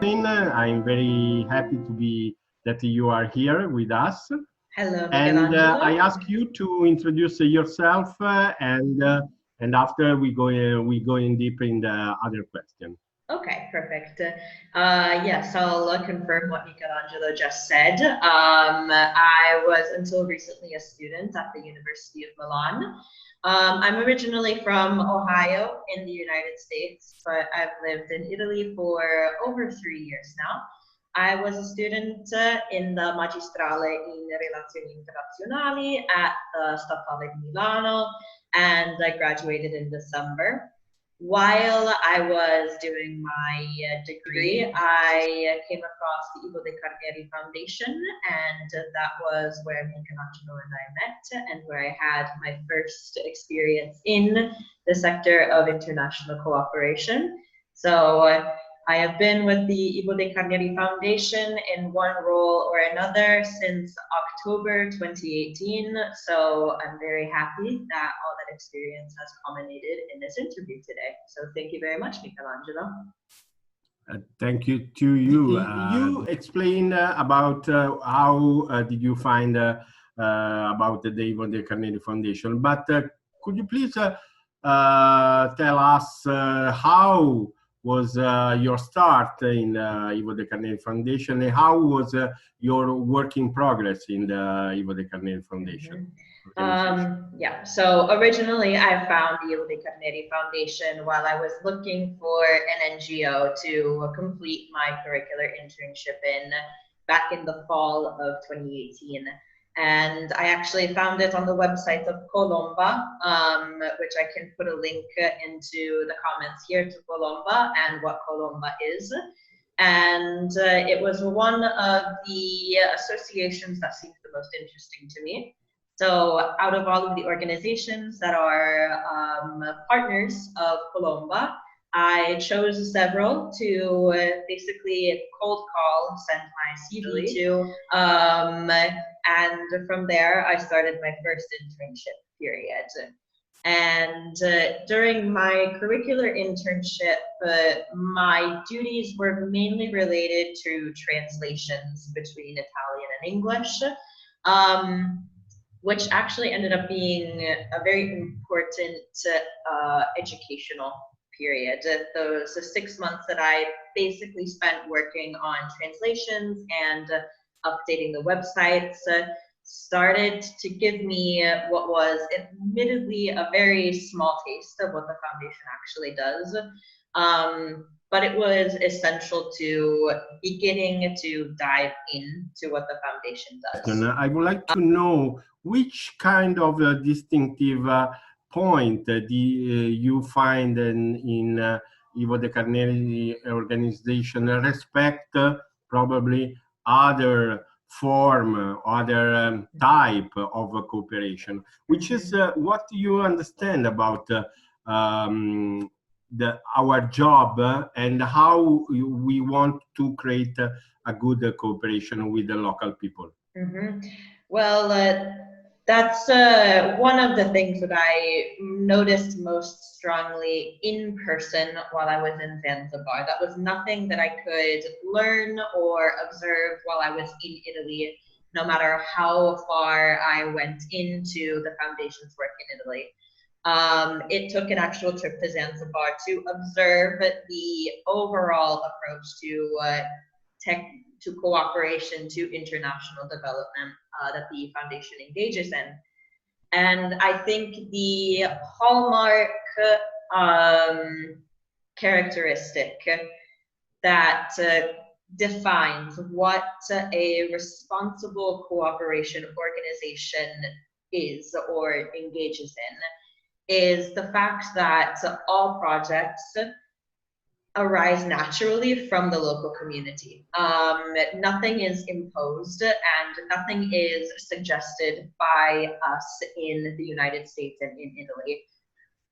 Kaitlyn. I'm very happy to be that you are here with us. Hello, And Michelangelo. I ask you to introduce yourself, and after we go in deep in the other question. Okay, perfect. Yes, I'll confirm what Michelangelo just said. I was until recently a student at the University of Milan. I'm originally from Ohio in the United States, but I've lived in Italy for over 3 years now. I was a student in the Magistrale in Relazioni Internazionali at the Statale di Milano, and I graduated in December. While I was doing my degree, I came across the Ivo de Carneri Foundation, and that was where Michelangelo and I met, and where I had my first experience in the sector of international cooperation. So I have been with the Ivo de Carneri Foundation in one role or another since October 2018. So I'm very happy that all that experience has culminated in this interview today. So thank you very much, Michelangelo. Thank you to you. You explain about how did you find about the Ivo de Carneri Foundation, but could you please tell us how was your start in Ivo de Carneri Foundation, and how was your work in progress in the Ivo de Carneri Foundation? Yeah, so originally I found the Ivo de Carneri Foundation while I was looking for an NGO to complete my curricular internship in back in the fall of 2018. And I actually found it on the website of CoLomba, which I can put a link into the comments here to CoLomba and what CoLomba is. And it was one of the associations that seemed the most interesting to me. So out of all of the organizations that are partners of CoLomba, I chose several to basically cold call, send my CV to, and from there I started my first internship period. And during my curricular internship, my duties were mainly related to translations between Italian and English, which actually ended up being a very important educational period. Those 6 months that I basically spent working on translations and updating the websites started to give me what was admittedly a very small taste of what the foundation actually does. But it was essential to beginning to dive into what the foundation does. I would like to know which kind of distinctive point you find in Ivo de Carneri organization respect probably other form, other type of cooperation, which is what you understand about our job and how we want to create a good cooperation with the local people. Well, that's one of the things that I noticed most strongly in person while I was in Zanzibar. That was nothing that I could learn or observe while I was in Italy, no matter how far I went into the foundation's work in Italy. It took an actual trip to Zanzibar to observe the overall approach to cooperation, to international development that the foundation engages in. And I think the hallmark characteristic that defines what a responsible cooperation organization is or engages in is the fact that all projects arise naturally from the local community. Nothing is imposed and nothing is suggested by us in the United States and in Italy.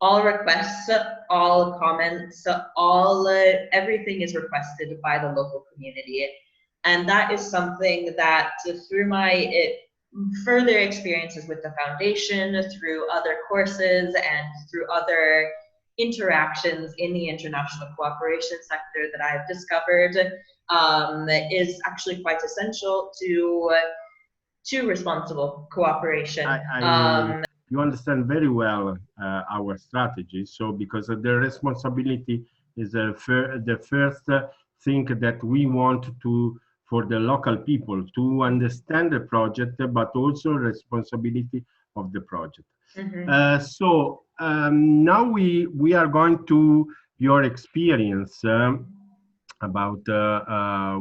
All requests, all comments, everything is requested by the local community. And that is something that through my further experiences with the foundation, through other courses and through other interactions in the international cooperation sector that I've discovered is actually quite essential to responsible cooperation. You understand very well our strategy. So because the responsibility is the first thing that we want to, for the local people to understand the project, but also responsibility of the project. So now we are going to your experience about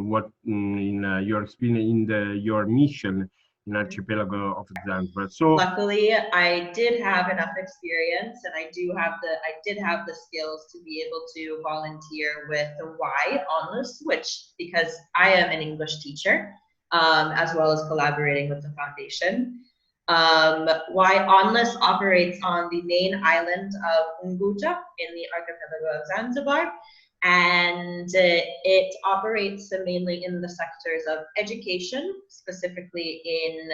what in your experience in your mission in archipelago of Zanzibar. So luckily, I did have enough experience, and I did have the skills to be able to volunteer with the Y Onlus, which, because I am an English teacher, as well as collaborating with the foundation. Y Onlus operates on the main island of Unguja in the archipelago of Zanzibar. And it operates mainly in the sectors of education, specifically in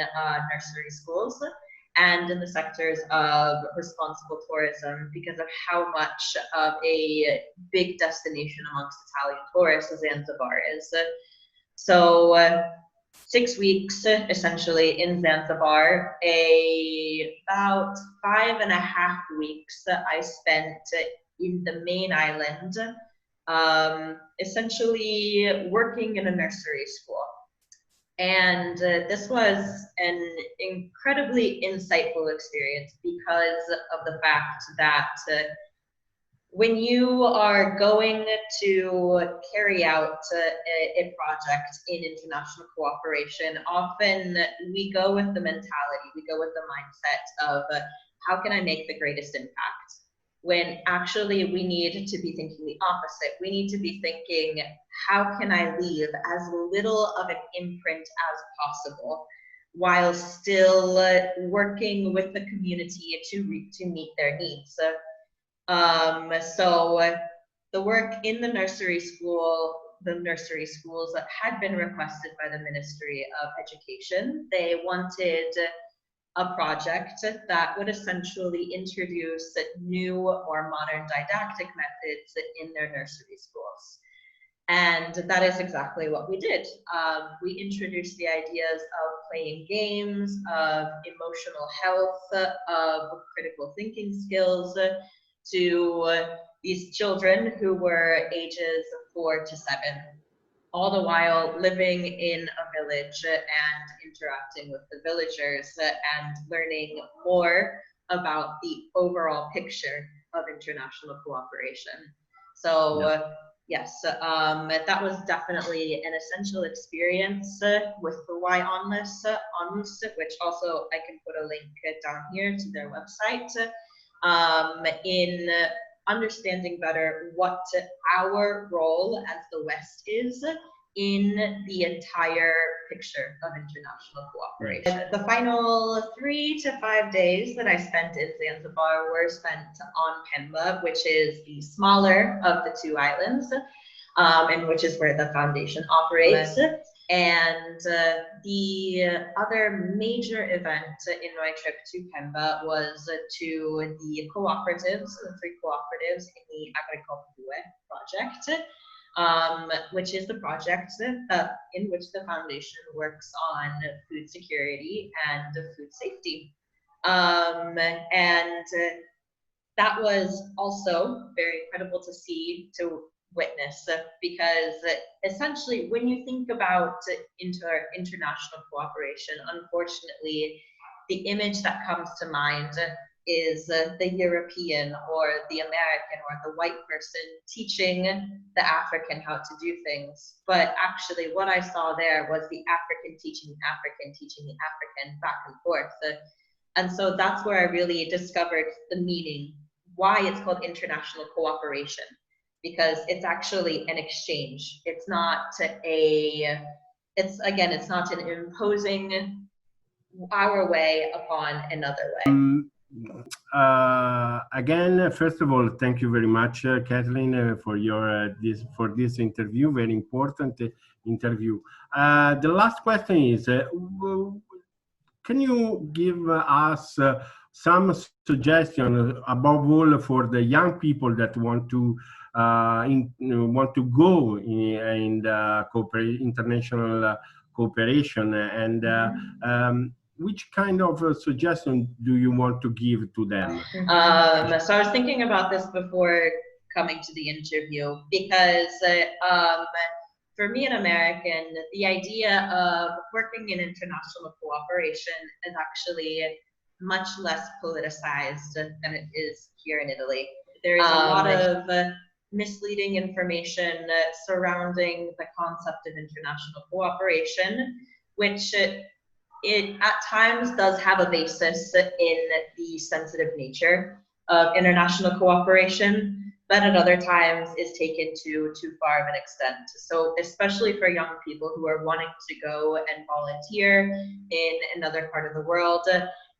nursery schools, and in the sectors of responsible tourism, because of how much of a big destination amongst Italian tourists Zanzibar is. So 6 weeks essentially in Zanzibar, about 5.5 weeks I spent in the main island, essentially working in a nursery school. And this was an incredibly insightful experience because of the fact that when you are going to carry out a project in international cooperation, often we go with the mentality, we go with the mindset of how can I make the greatest impact? When actually we need to be thinking the opposite. We need to be thinking, how can I leave as little of an imprint as possible while still working with the community to meet their needs? So the work in the nursery schools that had been requested by the Ministry of Education, they wanted a project that would essentially introduce new or modern didactic methods in their nursery schools. And that is exactly what we did. We introduced the ideas of playing games, of emotional health, of critical thinking skills to these children who were ages 4 to 7. All the while living in a village and interacting with the villagers and learning more about the overall picture of international cooperation. So yes, that was definitely an essential experience with the Y Onlus, which also I can put a link down here to their website, in understanding better what our role as the West is in the entire picture of international cooperation. Right. The final 3 to 5 days that I spent in Zanzibar were spent on Pemba, which is the smaller of the 2 islands, and which is where the foundation operates. And the other major event in my trip to Pemba was to the cooperatives, the 3 cooperatives in the Agricoltura project, which is the project in which the foundation works on food security and food safety. And that was also very incredible to see, to witness, because essentially when you think about international cooperation, unfortunately, the image that comes to mind is the European or the American or the white person teaching the African how to do things. But actually what I saw there was the African teaching the African back and forth. And so that's where I really discovered the meaning, why it's called international cooperation. Because it's actually an exchange. It's not it's not an imposing our way upon another way. Again, first of all, thank you very much, Kaitlyn, for your this interview, very important interview. The last question is, can you give us some suggestions, above all for the young people that want to go in the international cooperation, and which kind of suggestion do you want to give to them? So I was thinking about this before coming to the interview, because for me, an American, the idea of working in international cooperation is actually much less politicized than it is here in Italy. There is a lot of misleading information surrounding the concept of international cooperation, which it at times does have a basis in the sensitive nature of international cooperation, but at other times is taken to too far of an extent. So especially for young people who are wanting to go and volunteer in another part of the world,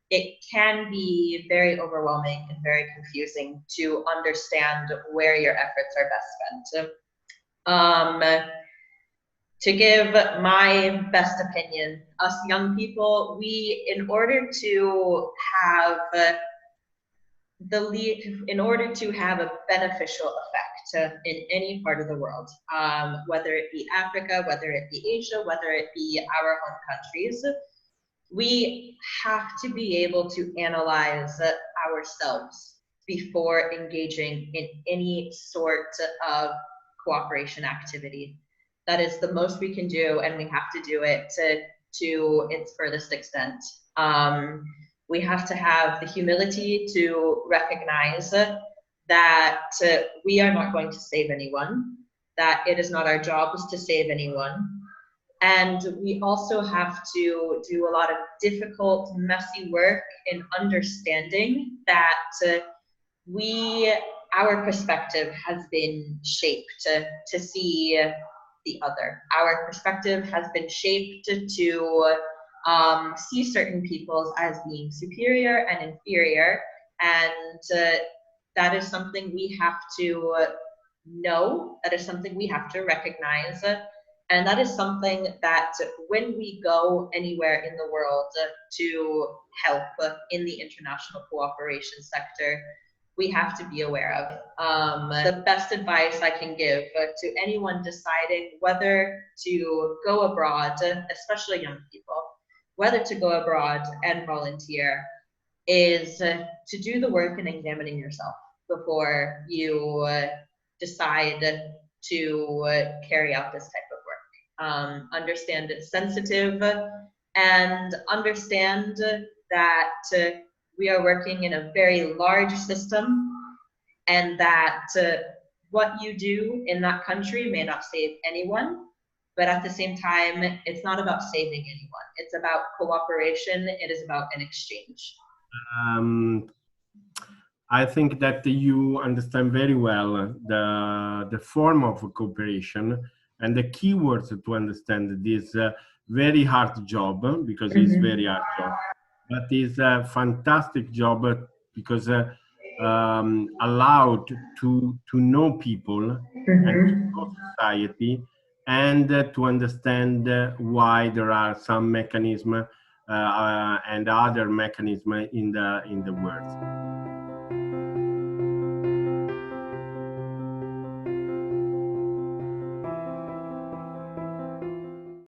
it can be very overwhelming and very confusing to understand where your efforts are best spent. To give my best opinion, us young people, in order to have a beneficial effect in any part of the world, whether it be Africa, whether it be Asia, whether it be our home countries, we have to be able to analyze ourselves before engaging in any sort of cooperation activity. That is the most we can do, and we have to do it to its furthest extent. We have to have the humility to recognize that we are not going to save anyone, that it is not our jobs to save anyone. And we also have to do a lot of difficult, messy work in understanding that our perspective has been shaped to see the other. Our perspective has been shaped to see certain peoples as being superior and inferior, and that is something we have to know, that is something we have to recognize, and that is something that when we go anywhere in the world to help in the international cooperation sector, we have to be aware of. The best advice I can give to anyone deciding whether to go abroad, especially young people, whether to go abroad and volunteer, is to do the work in examining yourself before you decide to carry out this type of work. Understand it's sensitive, and understand that we are working in a very large system, and that what you do in that country may not save anyone, but at the same time, it's not about saving anyone. It's about cooperation. It is about an exchange. I think that you understand very well the form of cooperation and the keywords to understand this very hard job, because it's very hard job. But it's a fantastic job because allowed to know people and to know society, and to understand why there are some mechanism and other mechanism in the world.